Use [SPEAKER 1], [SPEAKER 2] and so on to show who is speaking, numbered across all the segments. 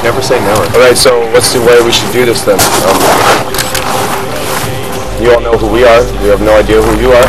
[SPEAKER 1] Never say never.
[SPEAKER 2] All right, so what's the way we should do this then? You all know who we are. We have no idea who you are.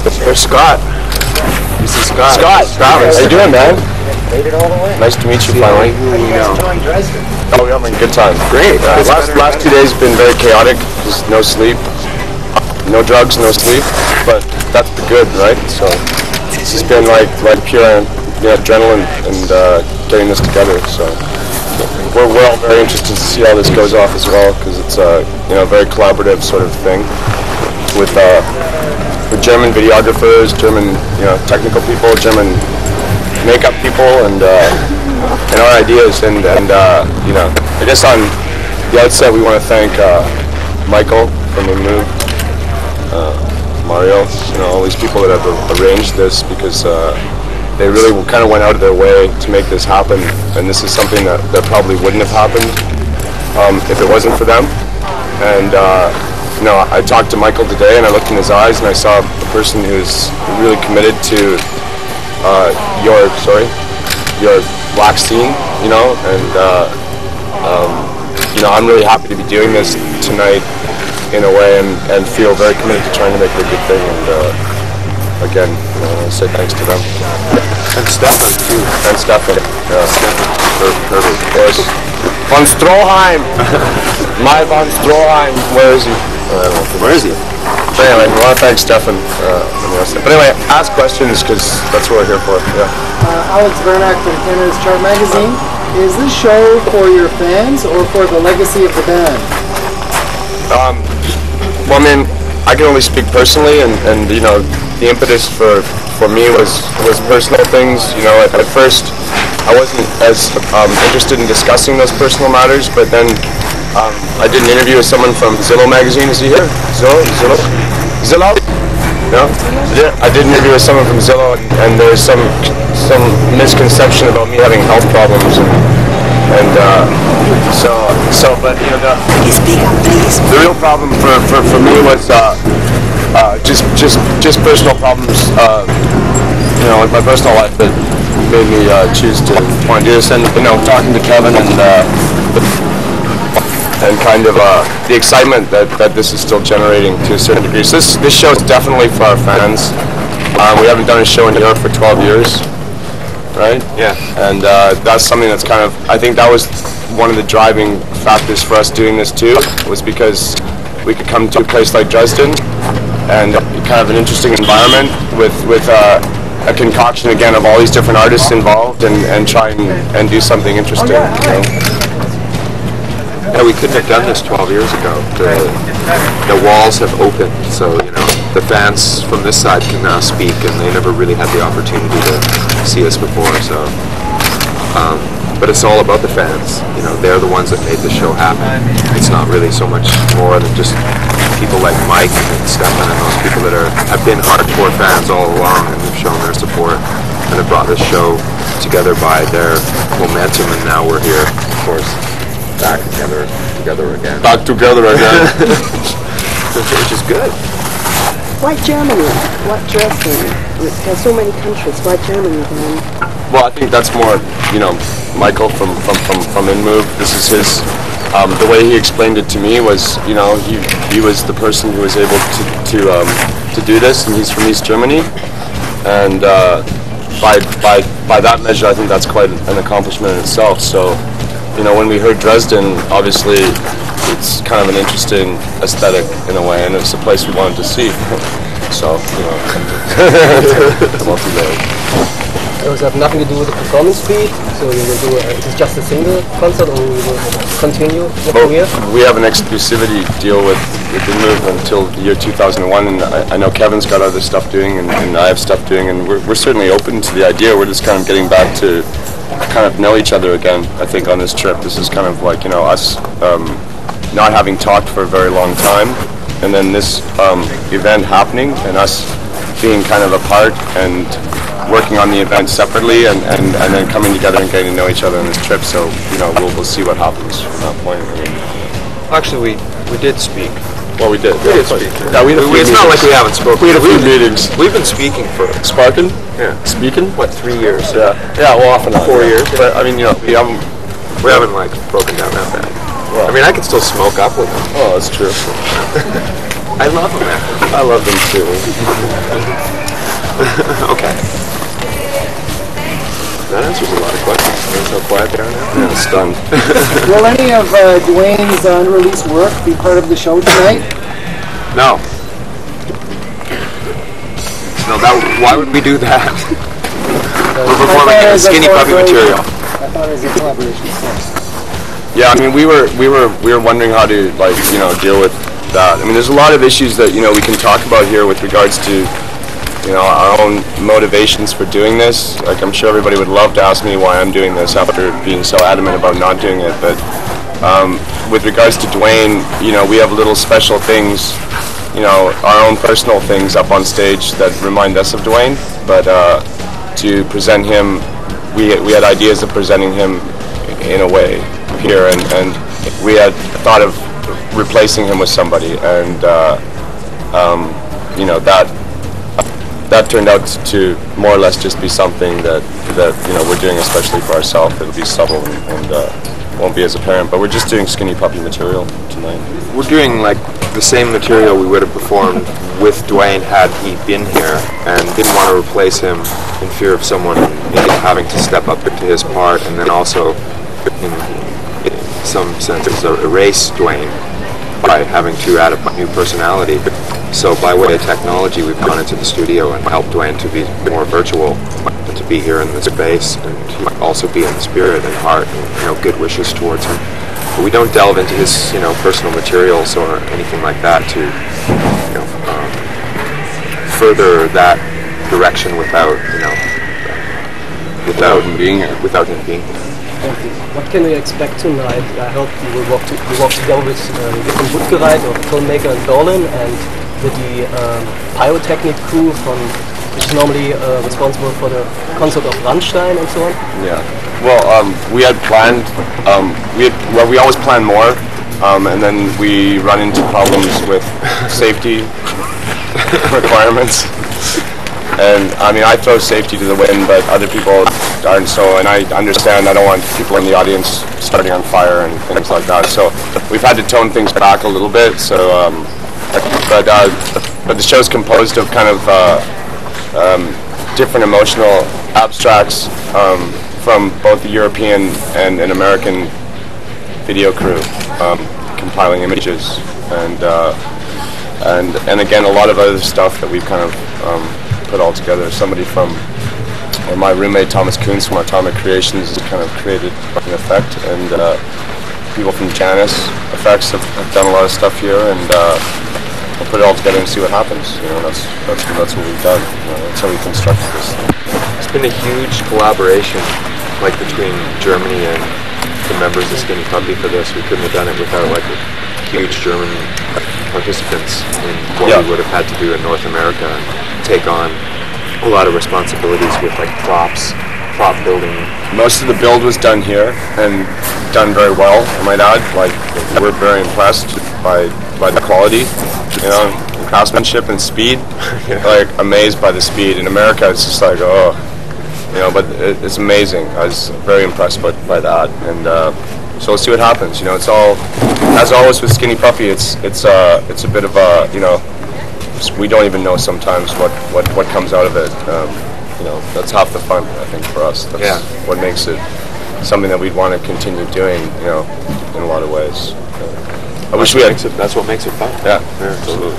[SPEAKER 2] There's Scott.
[SPEAKER 1] This is Scott.
[SPEAKER 2] Scott, how you doing, man?
[SPEAKER 3] Made it all the way.
[SPEAKER 2] Nice to meet you finally.
[SPEAKER 3] How you guys enjoying Dresden?
[SPEAKER 2] Oh, we're having a good time.
[SPEAKER 1] Great.
[SPEAKER 2] Last 2 days have been very chaotic. Just no sleep, no drugs, no sleep. But that's the good, right? So it's just been like pure adrenaline and getting this together. So we're all very interested to see how this goes off as well, because it's a very collaborative sort of thing with German videographers, German technical people, German makeup people, and our ideas. And I guess on the outset we want to thank Michael from the Move, Mario, all these people that have arranged this, because they really kind of went out of their way to make this happen, and this is something that probably wouldn't have happened if it wasn't for them. And I talked to Michael today, and I looked in his eyes, and I saw a person who's really committed to your black scene, and I'm really happy to be doing this tonight in a way, and feel very committed to trying to make it a good thing. And again, I say thanks to them.
[SPEAKER 1] And Stefan, too.
[SPEAKER 2] And Stefan. Yeah.
[SPEAKER 1] Stefan, perfect.
[SPEAKER 2] Of course. Von Stroheim! My Von Stroheim. Where is he?
[SPEAKER 1] Where is he?
[SPEAKER 2] But anyway, we want to thank Stefan. But anyway, ask questions, because that's what we're here for. Yeah.
[SPEAKER 4] Alex Vernack from Canada's Chart Magazine. Is this show for your fans or for the legacy of the band?
[SPEAKER 2] Well, I mean, I can only speak personally, and the impetus for me was personal things. At first I wasn't as interested in discussing those personal matters, but then I did an interview with someone from Zillow magazine. Is he here? Zillow? No? I did an interview with someone from Zillow, and there's some misconception about me having health problems, but the real problem for me was just personal problems, with my personal life that made me choose to want to do this. And talking to Kevin and kind of the excitement that this is still generating to a certain degree. So this show is definitely for our fans. We haven't done a show in Europe for 12 years, right?
[SPEAKER 1] Yeah.
[SPEAKER 2] And that's something that's kind of, I think that was one of the driving factors for us doing this too, was because we could come to a place like Dresden, and kind of an interesting environment with a concoction again of all these different artists involved, and try and do something interesting.
[SPEAKER 1] Yeah, we couldn't have done this 12 years ago. The walls have opened, so the fans from this side can now speak, and they never really had the opportunity to see us before. So, but it's all about the fans. They're the ones that made the show happen. It's not really so much more than just people like Mike and Stefan and those people that have been hardcore fans all along and have shown their support and have brought this show together by their momentum. And now we're here, of course, back together again.
[SPEAKER 2] Back together again.
[SPEAKER 1] Which is good.
[SPEAKER 5] Why Germany? Why Dresden? There's so many countries. Why Germany then?
[SPEAKER 2] Well, I think that's more, Michael from InMove. This is his. The way he explained it to me was, he was the person who was able to do this, and he's from East Germany, and by that measure, I think that's quite an accomplishment in itself. So, when we heard Dresden, obviously it's kind of an interesting aesthetic in a way, and it's a place we wanted to see. So, multi-layered.
[SPEAKER 6] Does it have nothing to do with the performance fee? So you will do is it just a single concert, or you will continue your career?
[SPEAKER 2] We have an exclusivity deal with InMove until the year 2001, and I know Kevin's got other stuff doing, and I have stuff doing, and we're certainly open to the idea. We're just kind of getting back to kind of know each other again, I think, on this trip. This is kind of like, us not having talked for a very long time, and then this event happening, and us being kind of apart and working on the event separately, and then coming together and getting to know each other on this trip. So, we'll see what happens from that point.
[SPEAKER 1] Actually, we did speak.
[SPEAKER 2] Well, we did.
[SPEAKER 1] We did speak.
[SPEAKER 2] Yeah,
[SPEAKER 1] It's not like we haven't spoken.
[SPEAKER 2] We had a few meetings.
[SPEAKER 1] We've been speaking for...
[SPEAKER 2] Sparking?
[SPEAKER 1] Yeah.
[SPEAKER 2] Speaking?
[SPEAKER 1] What, 3 years?
[SPEAKER 2] Yeah. Yeah, well, off and on.
[SPEAKER 1] 4 years.
[SPEAKER 2] But, I mean, we haven't
[SPEAKER 1] We haven't like broken down that bad.
[SPEAKER 2] Well,
[SPEAKER 1] I mean, I can still smoke up with them.
[SPEAKER 2] oh, that's true.
[SPEAKER 1] I love them, man.
[SPEAKER 2] I love them too.
[SPEAKER 1] Okay. That answers a lot of questions. Notice how quiet they are now?
[SPEAKER 2] Yeah, stunned.
[SPEAKER 4] Will any of Dwayne's unreleased work be part of the show tonight?
[SPEAKER 1] No. No, why would we do that? We're performing in Skinny Puppy material.
[SPEAKER 4] I thought it was a collaboration.
[SPEAKER 2] Yeah, I mean, we were wondering how to, like, you know, deal with that. I mean, there's a lot of issues that, you know, we can talk about here with regards to, you know, our own motivations for doing this. Like, I'm sure everybody would love to ask me why I'm doing this after being so adamant about not doing it. But with regards to Dwayne, you know, we have little special things, you know, our own personal things up on stage that remind us of Dwayne. But to present him, we had ideas of presenting him in a way here, and we had thought of replacing him with somebody, and you know, that turned out to more or less just be something that you know, we're doing especially for ourselves. It'll be subtle and won't be as apparent, but we're just doing Skinny Puppy material tonight.
[SPEAKER 1] We're doing like the same material we would have performed with Dwayne had he been here, and didn't want to replace him in fear of someone maybe having to step up into his part, and then also in some sense erase Dwayne by having to add a new personality. So by way of technology, we've gone into the studio and helped Dwayne to be more virtual, and to be here in the space, and also be in the spirit and heart, and, you know, good wishes towards him. But we don't delve into his, you know, personal materials or anything like that to, you know, further that direction without, you know, without him being here.
[SPEAKER 6] What can we expect tonight? I hope you will work together with Jochen Woodgereit, or filmmaker in Berlin, and with the pyrotechnic crew which is normally responsible for the concert of Rammstein and so on.
[SPEAKER 2] Yeah. Well, we had planned. We always plan more, and then we run into problems with safety requirements. And I mean, I throw safety to the wind, but other people aren't so. And I understand. I don't want people in the audience starting on fire and things like that. So we've had to tone things back a little bit. So, but the show's composed of kind of different emotional abstracts from both the European and an American video crew, compiling images, and again, a lot of other stuff that we've kind of put all together. Somebody from, or my roommate Thomas Kuntz from Atomic Creations has kind of created an effect, and people from Janus Effects have done a lot of stuff here, and we'll put it all together and see what happens. You know, that's what we've done. You know, that's how we constructed this thing.
[SPEAKER 1] It's been a huge collaboration, like between Germany and the members of Skinny Puppy for this. We couldn't have done it without like huge German participants in what we would have had to do in North America, and take on a lot of responsibilities with like prop building.
[SPEAKER 2] Most of the build was done here, and done very well, I might add. Like, we're very impressed by the quality, you know, craftsmanship and speed. Like, amazed by the speed. In America, it's just like, oh, you know, but it's amazing. I was very impressed by that, and so we'll see what happens. You know, it's all, as always with Skinny Puppy, it's a bit of a, you know, we don't even know sometimes what comes out of it. You know, that's half the fun, I think, for us. That's what makes it something that we'd want to continue doing, you know, in a lot of ways. I wish we had.
[SPEAKER 1] That's what makes it fun.
[SPEAKER 2] Yeah, absolutely.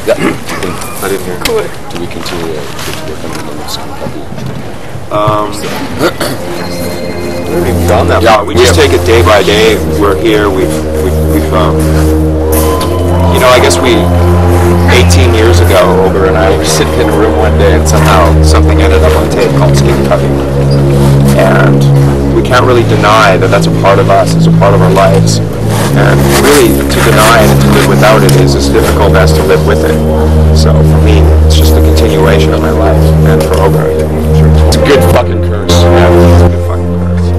[SPEAKER 2] Yeah.
[SPEAKER 1] I didn't hear.
[SPEAKER 2] Cool. Do we continue to work on the name of Skinny Puppy?
[SPEAKER 1] We haven't even gone that far. We just take it day by day. We're here. We've you know, I guess 18 years ago, Ogre and I were sitting in a room one day, and somehow something ended up on tape called Skinny Puppy. And we can't really deny that that's a part of us, it's a part of our lives. And really, to deny it and to live without it is as difficult as to live with it. So for me, it's just a continuation of my life. And for Ogre,
[SPEAKER 2] it's a good fucking curse.
[SPEAKER 1] Yeah, it's a good fucking curse.